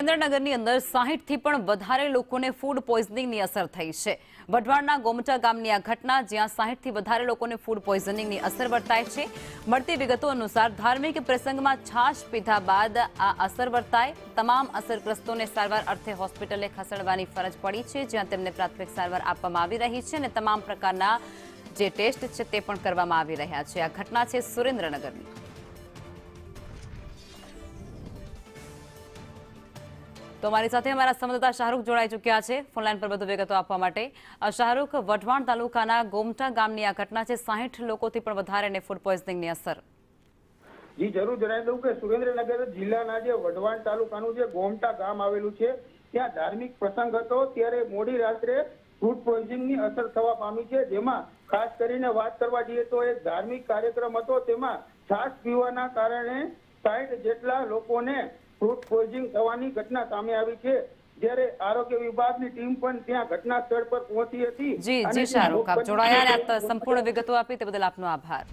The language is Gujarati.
સુરેન્દ્રનગરની અંદર 60 થી પણ વધારે લોકોને ફૂડ પોઈઝનિંગની અસર થઈ છે। વઢવાણના ગોમટા ગામની આ ઘટના જ્યાં 60 થી વધારે લોકોને ફૂડ પોઈઝનિંગની અસર વર્તાય છે। મળતી વિગતો અનુસાર ધાર્મિક પ્રસંગમાં છાશ પીધા બાદ આ અસર વર્તાય। તમામ અસરગ્રસ્તોને સારવાર અર્થે હોસ્પિટલે ખસેડવાની ફરજ પડી છે, જ્યાં તેમને પ્રાથમિક સારવાર આપવામાં આવી રહી છે અને તમામ પ્રકારના જે ટેસ્ટ છે તે પણ કરવામાં આવી રહ્યા છે। આ ઘટના છે સુરેન્દ્રનગરની। તો અમારી સાથે અમારા સંવાદદાતા શાહરૂખ જોડાઈ ચૂક્યા છે ફોનલાઈન પર વધુ વિગતો આપવા માટે। શાહરૂખ, વઢવાણ તાલુકાના ગોમટા ગામની આ ઘટના છે, 60 લોકોથી પણ વધારેને ફૂડ પોઈઝનિંગની અસર। જી જરૂર જણાવી દઉં કે સુરેન્દ્રનગર જિલ્લાના જે વઢવાણ તાલુકાનું જે ગોમટા ગામ આવેલું છે, ત્યાં ધાર્મિક પ્રસંગ હતો ત્યારે મોડી રાત્રે ફૂડ પોઈઝનિંગની અસર થવા પામી છે। જેમાં ખાસ કરીને વાત કરવા જઈએ તો એક ધાર્મિક કાર્યક્રમ હતો, તેમાં છાશ પીવાના કારણે 60 જેટલા લોકોને ફૂડ પોઈઝનિંગ થવાની ઘટના સામે આવી છે। જ્યારે આરોગ્ય વિભાગની ટીમ પણ ત્યાં ઘટના સ્થળ પર પહોંચી હતી। જી શાહરૂખ, આપ જોડાયા અને સંપૂર્ણ વિગતો આપી તે બદલ આપનો આભાર।